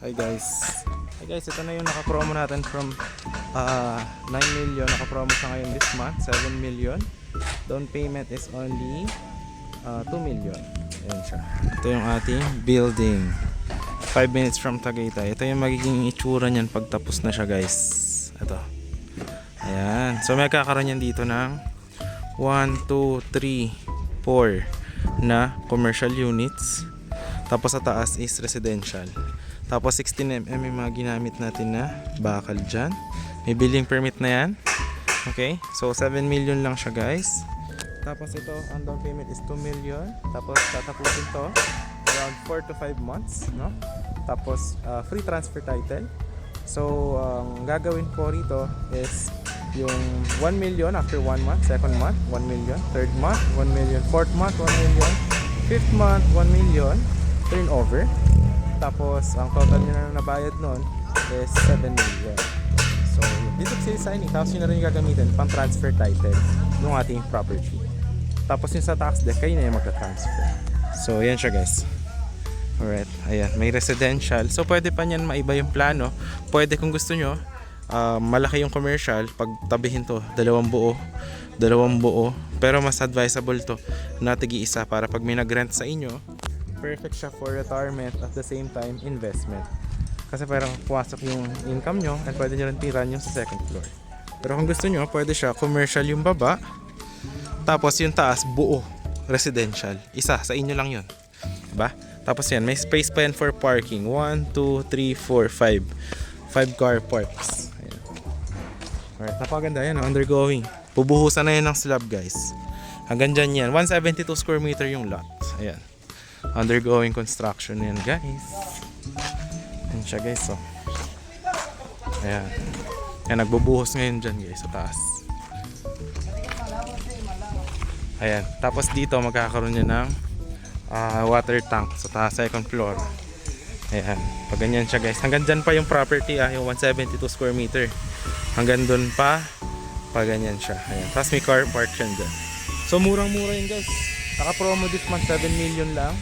Hi guys. Hi guys, ito na yung naka-promo natin from 9 million. Naka-promo siya ngayon this month, 7 million. Down payment is only 2 million. Ayan siya. Ito yung ating building. 5 minutes from Tagaytay. Ito yung magiging itsura niyan pag tapos na siya guys. Ito. Ayan. So may kakaroon yan dito ng 1, 2, 3, 4 na commercial units. Tapos sa taas is residential. Tapos 16mm yung mga ginamit natin na bakal dyan. May building permit na yan. Okay, so 7 million lang siya guys. Tapos ito, ang down payment is 2 million. Tapos tatapusin to around 4 to 5 months, no? Tapos free transfer title. So ang gagawin ko rito is yung 1 million after 1 month, second month 1 million, third month 1 million, fourth month 1 million, fifth month 1 million turnover. Tapos ang total nyo na nabayad nun is 7 million. So dito sila signing. Tapos yun na rin yung gagamitin pang transfer title ng ating property. Tapos yung sa tax deck, kayo na yung magka-transfer. So yan siya guys. Alright, ayan, may residential. So pwede pa nyan maiba yung plano. Pwede kung gusto nyo malaki yung commercial, pag tabihin to dalawang buo. Pero mas advisable to na tigi-isa para pag may nag-rent sa inyo, perfect siya for retirement at the same time investment. Kasi parang pumasok yung income nyo at pwede nyo rin tiran yung sa second floor. Pero kung gusto nyo, pwede siya commercial yung baba, tapos yung taas buo residential. Isa sa inyo lang yun, diba? Tapos yan, may space pa yan for parking. 1, 2, 3, 4, 5 car parks. Ayan. Alright, napakaganda yan, undergoing. Bubuhusan na yan ng slab guys. Hanggang dyan yan, 172 square meter yung lot. Ayan, undergoing construction yan guys. Ayan siya guys, so ayan, ayan, nagbubuhos ngayon dyan guys sa taas. Ayan, tapos dito magkakaroon niya ng water tank sa taas, second floor. Ayan, pag ganyan siya guys. Hanggang dyan pa yung property, yung 172 square meter. Hanggang dun pa, pag ganyan siya. Ayan, tapos may car park siya dyan. So murang-mura yun guys. Naka-promo this month, 7 million lang.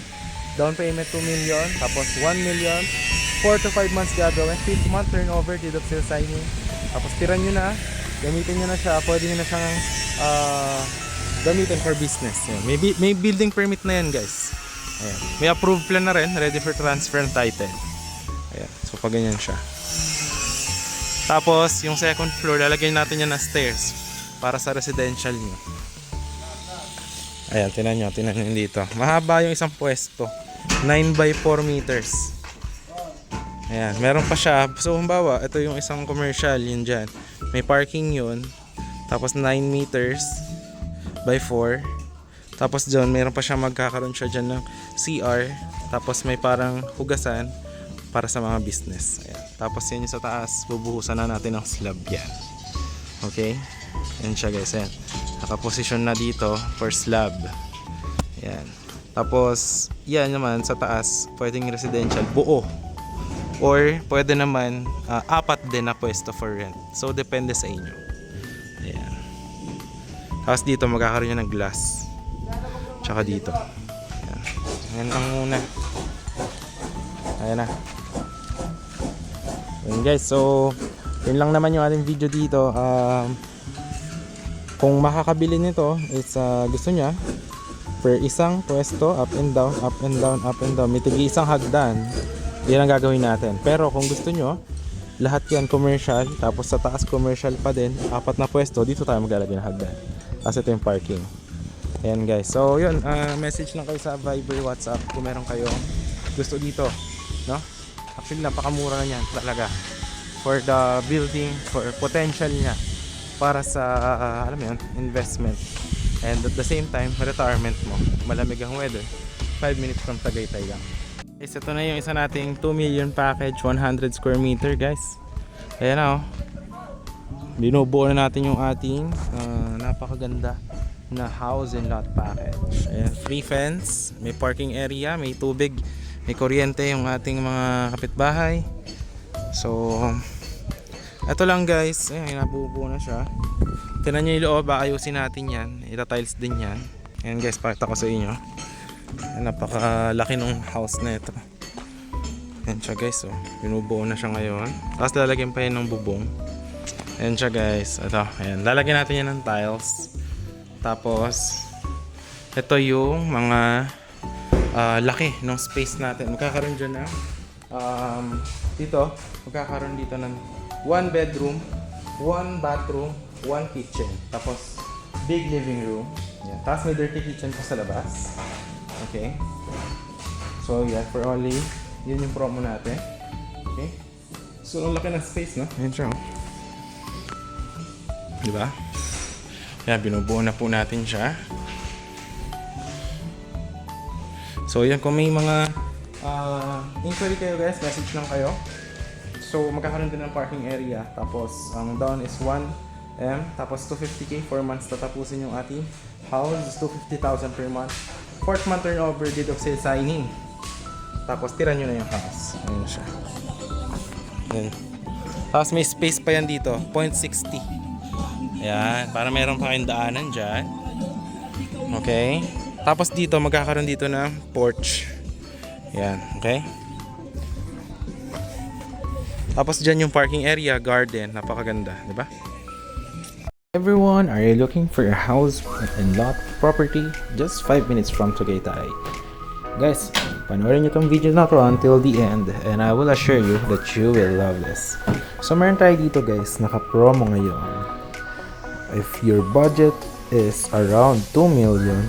Down payment 2 million. Tapos 1 million. 4 to 5 months gagawin. 5th month turnover, deed of sale signing. Tapos tiran nyo na. Gamitin nyo na siya. Pwede nyo na siyang gamitin for business. Ayan. May building permit na yan guys. Ayan. May approved plan na rin. Ready for transfer ng title. Ayan. So pag ganyan siya. Tapos yung second floor, lalagyan natin yan na stairs para sa residential nyo. Ayan, tinan nyo dito. Mahaba yung isang pwesto. 9 by 4 meters. Ayan, meron pa siya. So, humbawa, ito yung isang commercial, yun dyan. May parking yun. Tapos 9 meters by 4. Tapos dyan, meron pa siya, magkakaroon siya dyan ng CR. Tapos may parang hugasan para sa mga business. Ayan. Tapos yan yung sa taas, bubuhusan na natin ng slab yan. Okay? Ayan siya guys, ayan. Nakaposisyon na dito for slab. Ayan. Tapos, yan naman sa taas, pwedeng residential, buo. Or, pwede naman, apat din na pwesto for rent. So, depende sa inyo. Ayan. Tapos dito, magkakaroon nyo ng glass. Tsaka dito. Ayan. Ayan ang muna. Ayan na. Ayan guys, so, yun lang naman yung ating video dito. Kung makakabili nito is gusto niya per isang pwesto, up and down, up and down, up and down, may tigi isang hagdan, yan ang gagawin natin. Pero kung gusto nyo lahat yan commercial, tapos sa taas commercial pa din, apat na pwesto, dito tayo maglalagay ng hagdan kasi ito yung parking. Ayan guys, so yun, message lang kayo sa Viber, WhatsApp kung meron kayong gusto dito, no? Actually napakamura na yan talaga for the building, for potential niya para sa alam mo yun, investment, and at the same time retirement mo. Malamig ang weather, 5 minutes from Tagaytay lang. Guys, ito na yung isa nating 2 million package, 100 square meter guys. Ayan na, oh. Binubuo na natin yung ating napakaganda na house and lot package. Ayan, free fence, may parking area, may tubig, may kuryente yung ating mga kapitbahay. So ito lang guys, ayan, nabubuo na siya. Tinan nyo yung loob, ayusin natin yan. Ita-tiles din yan. Ayan guys, pakita ko sa inyo. Ayan, napakalaki ng house na ito. Ayan siya guys, oh. Binubuo na siya ngayon. Tapos lalagyan pa yan ng bubong. Ayan siya guys. Ito, ayan. Lalagyan natin yan ng tiles. Tapos, ito yung mga laki ng space natin. Magkakaroon dyan ng dito, magkakaroon dito ng 1 bedroom, 1 bathroom, 1 kitchen. Tapos, big living room. Ayan. Tapos may dirty kitchen pa sa labas. Okay. So, yeah, for only yun yung promo natin. Okay? So, ang laki ng space, no? Ayan siya, oh. Diba? Kaya binubuo na po natin siya. So, yan. Kung may mga inquiry kayo guys, message lang kayo. So, magkakaroon din ng parking area. Tapos, ang down is 1M. Tapos, 250k. 4 months tatapusin yung ating house. 250,000 per month. 4th month turnover, deed of sale signing. Tapos tira nyo na yung house. Ayan siya. Ayan. Tapos may space pa yan dito. 0.60. Ayan. Para meron pa kayong daanan dyan. Okay. Tapos dito magkakaroon dito ng porch. Ayan. Okay. Tapos dyan yung parking area, garden. Napakaganda. Diba? Everyone, are you looking for a house and lot property just 5 minutes from Tagaytay? Guys, panoorin nyo tong video na to until the end and I will assure you that you will love this. So meron tayo dito guys, naka-promo ngayon. If your budget is around 2 million,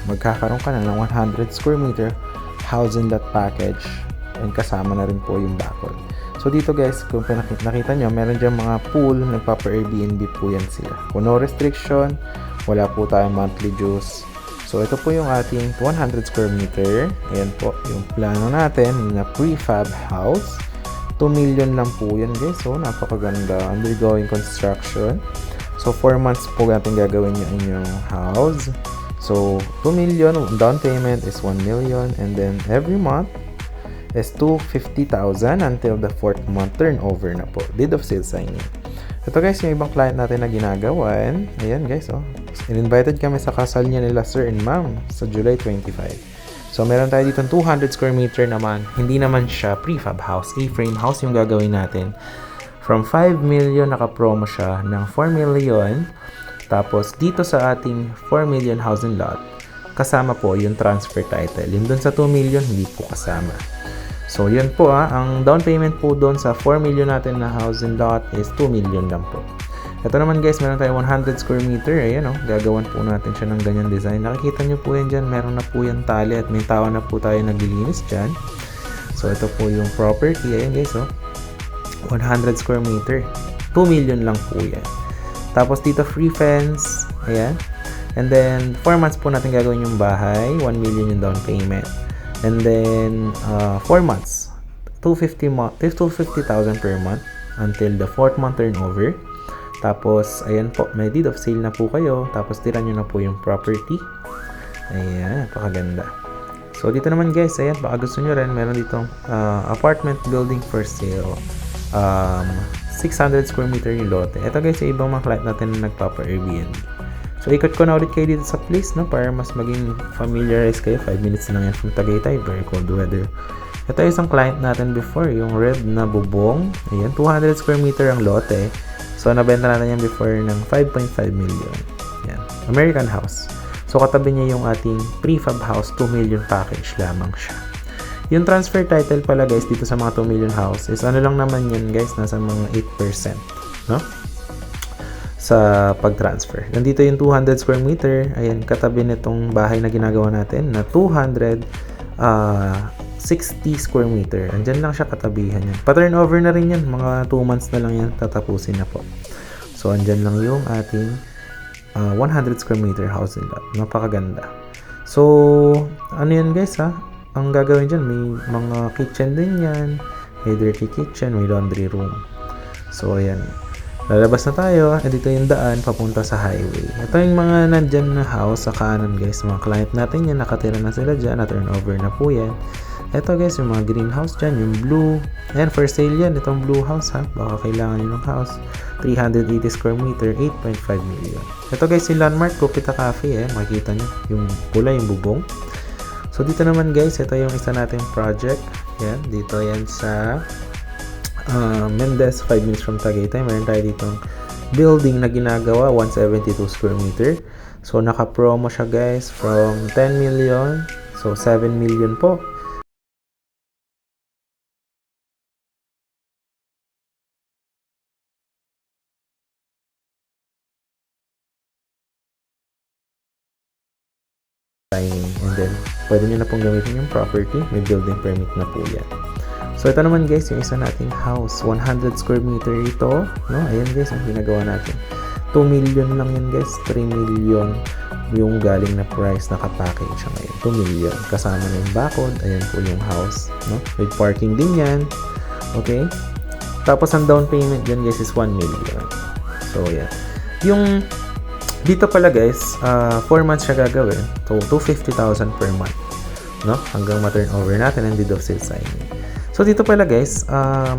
magkakaroon ka na ng 100 square meter house and lot package and kasama na rin po yung bakod. So dito guys, kung nakita nyo, meron dyan mga pool, nagpapa-Airbnb po yan sila. Kung no restriction, wala po tayong monthly dues. So ito po yung ating 100 square meter. Ayan po yung plano natin na prefab house. 2 million lang po yan guys. So napakaganda. Undergoing construction. So 4 months po natin gagawin yung inyong house. So 2 million, down payment is 1 million. And then every month is 250,000 until the 4th month turnover na po. Deed of sale signing. Ito guys, yung ibang client natin na ginagawan. Ayan guys, oh. In-invited kami sa kasal niya nila sir and ma'am sa July 25. So meron tayo dito 200 square meter naman. Hindi naman siya prefab house. A-frame house yung gagawin natin. From 5 million naka-promo siya ng 4 million. Tapos dito sa ating 4 million house and lot, kasama po yung transfer title. Yung dun sa 2 million, hindi po kasama. So, yun po ang down payment po doon sa 4 million natin na house and lot is 2 million lang po. Ito naman guys, meron tayo 100 square meter. Ayan o, gagawan po natin siya ng ganyan design. Nakikita nyo po yan dyan, meron na po yan tali at may tawa na po tayo naglilinis dyan. So, ito po yung property. Ayan guys o, 100 square meter. 2 million lang po yan. Tapos dito free fence. Ayan. And then, 4 months po natin gagawin yung bahay. 1 million yung down payment. And then, 4 months, 250,000 per month until the 4th month turnover. Tapos, ayan po, may deed of sale na po kayo. Tapos, tira nyo na po yung property. Ayan, napakaganda. So, dito naman guys, ayan, baka gusto nyo rin, meron ditong apartment building for sale. 600 square meter yung lote. Ito guys, yung ibang mga client natin na nagpapa-Airbnb. So, ikot ko na ulit kayo dito sa place, no? Para mas maging familiarize kayo. 5 minutes na lang yan from Tagaytay. Very cold weather. Ito yung isang client natin before. Yung red na bubong. Ayan, 200 square meter ang lote. So, nabenta natin yan before ng 5.5 million. Ayan. American house. So, katabi niya yung ating prefab house. 2 million package lamang siya. Yung transfer title pala guys, dito sa mga 2 million house is ano lang naman yan guys, nasa mga 8%. No? Sa pag-transfer. Nandito yung 200 square meter. Ayan, katabi nitong bahay na ginagawa natin na 260 square meter. Andyan lang siya katabihan yan. Pa-turnover na rin yan. Mga 2 months na lang yan. Tatapusin na po. So, andyan lang yung ating 100 square meter house and lot. Napakaganda. So, ano yan guys ha? Ang gagawin dyan, may mga kitchen din yan. May dirty kitchen, may laundry room. So, ayan. Lalabas na tayo. Dito yung daan papunta sa highway. Ito yung mga nandyan na house sa kanan guys. Mga client natin yan. Nakatira na sila dyan. Na-turnover na po yan. Ito guys, yung mga greenhouse dyan. Yung blue. Ayan, for sale yan. Itong blue house ha. Baka kailangan nyo ng house. 380 square meter. 8.5 million. Ito guys, yung landmark Copita Cafe. Makikita nyo. Yung pula, yung bubong. So dito naman guys, ito yung isa nating project. Yan, dito yan sa Mendez, 5 minutes from Tagaytay. Meron tayo ditong building na ginagawa, 172 square meter. So, naka-promo siya guys from 10 million. So, 7 million po. And then, pwede nyo na pong gamitin yung property. May building permit na po yan. So, ito naman guys, yung isa nating house. 100 square meter ito. No? Ayan guys, ang ginagawa natin. 2 million lang yun guys. 3 million yung galing na price. Nakapackage siya ngayon. 2 million. Kasama na yung bakod. Ayan po yung house. No? With parking din yan. Okay? Tapos, ang down payment dyan guys is 1 million. So, ayan. Yung dito pala guys, 4 months siya gagawin. So, 250,000 per month. No? Hanggang ma-turnover natin ang deed of sale signing. So, dito pala guys,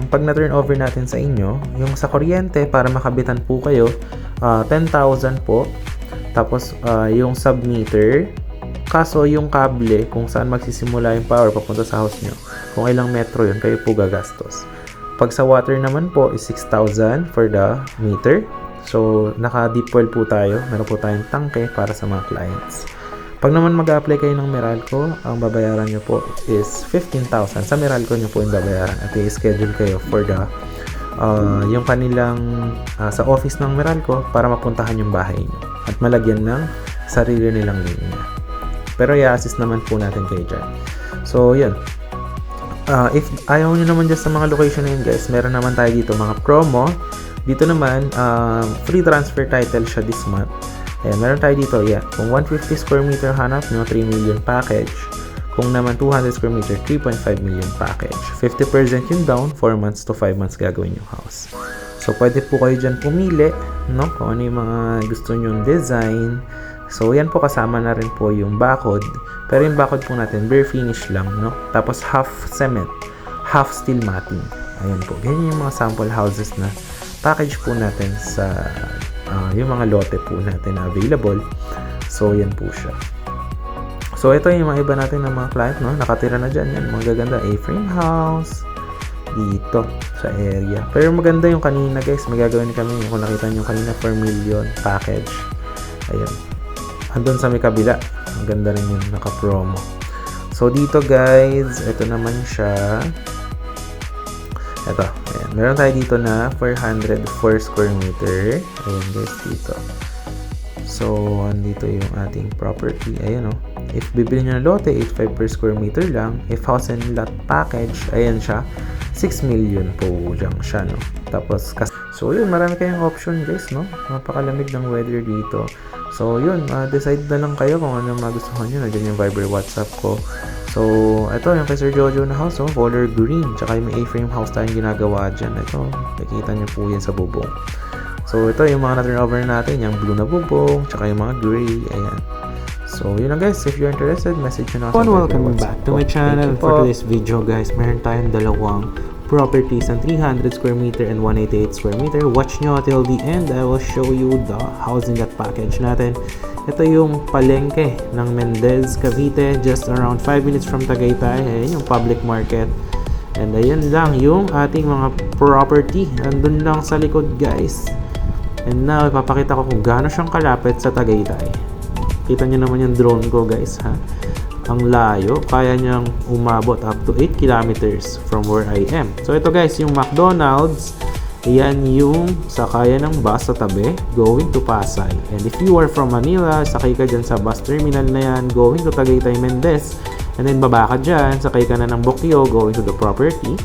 pag na-turnover natin sa inyo, yung sa kuryente, para makabitan po kayo, 10,000 po. Tapos, yung sub-meter. Kaso, yung kable, kung saan magsisimula yung power papunta sa house nyo, kung ilang metro yun, kayo po gagastos. Pag sa water naman po, is 6,000 for the meter. So, naka-deep well po tayo. Meron po tayong tangke para sa mga clients. Pag naman mag-apply kayo ng Meralco, ang babayaran nyo po is 15,000. Sa Meralco nyo po yung babayaran. At i-schedule kayo for the yung kanilang sa office ng Meralco para mapuntahan yung bahay nyo. At malagyan ng sarili nilang linya. Pero i-assist naman po natin kayo dyan. So, yun. If ayaw nyo naman dyan sa mga location na yun guys, meron naman tayo dito mga promo. Dito naman, free transfer title siya this month. Ayan, meron tayo dito, yeah. Kung 150 square meter hanap nyo, 3 million package. Kung naman 200 square meter, 3.5 million package. 50% yung down, 4 months to 5 months gagawin yung house. So, pwede po kayo dyan pumili, no? Kung ano yung mga gusto nyong design. So, yan po kasama na rin po yung bakod. Pero yung bakod po natin, bare finish lang, no? Tapos, half cement, half steel matting. Ayan po. Ganyan yung mga sample houses na package po natin sa yung mga lote po natin na available. So, yan po siya. So, ito yung mga iba natin ng mga client, no? Nakatira na dyan. Yan, mga gaganda A-frame house dito sa area. Pero maganda yung kanina, guys. Magagawin kami. Kung nakita nyo kanina, 4 million package. Ayan. Andun sa may kabila. Ang ganda rin yung naka-promo. So, dito, guys, ito naman siya. Ito, ayan. Meron tayo dito na 404 square meter. Ayan guys, dito. So, andito yung ating property. Ayan o. If bibili nyo ng lote, 8.5 per square meter lang. If house and lot package, ayan siya. 6 million po lang siya, no? Tapos, so yun, marami kayong option guys, no? Napakalamig ng weather dito. So, yun, decide na lang kayo kung ano magustuhan nyo. Nandiyan yung Viber WhatsApp ko. So, ito yung kay Sir Jojo na house, oh, color green. Tsaka yung may A-frame house tayong ginagawa dyan. Ito, nakikita nyo po yan sa bubong. So, ito yung mga na-turnover natin. Yung blue na bubong, tsaka yung mga gray. Ayan. So, yun na guys. If you're interested, message nyo na sa Welcome back to my channel. For today's video guys, meron tayong dalawang properties ng 300 square meter and 188 square meter. Watch nyo till the end. I will show you the housing that package natin. Ito yung palengke ng Mendez, Cavite, just around 5 minutes from Tagaytay. Ayan yung public market. And ayan lang yung ating mga property. Andun lang sa likod guys. And now, ipapakita ko kung gaano siyang kalapit sa Tagaytay. Kita nyo naman yung drone ko guys, ha? Ang layo, kaya niyang umabot up to 8 kilometers from where I am. So ito guys, yung McDonald's. Yan yung sakaya ng bus sa tabi going to Pasay. And if you are from Manila, sakay ka dyan sa bus terminal na yan going to Tagaytay Mendez. And then baba ka dyan, sakay ka na ng Bokyo going to the property.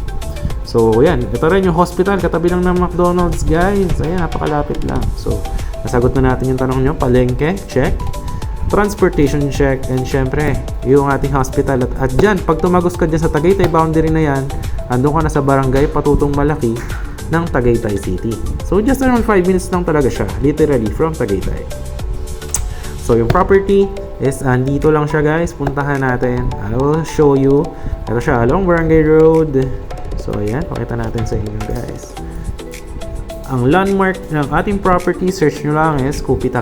So yan, ito rin yung hospital, katabi lang ng McDonald's guys. Ayan, napakalapit lang. So nasagot na natin yung tanong nyo. Palengke, check. Transportation check. And syempre, yung ating hospital. At dyan, pag tumagos ka dyan sa Tagaytay boundary na yan, andun ka na sa barangay Patutong Malaki ng Tagaytay City. So, just around 5 minutes lang talaga siya. Literally, from Tagaytay. So, yung property is andito lang siya guys. Puntahan natin. I will show you. Ito siya, along Barangay Road. So, ayan. Pakita natin sa inyo guys. Ang landmark ng ating property, search nyo lang is Kupita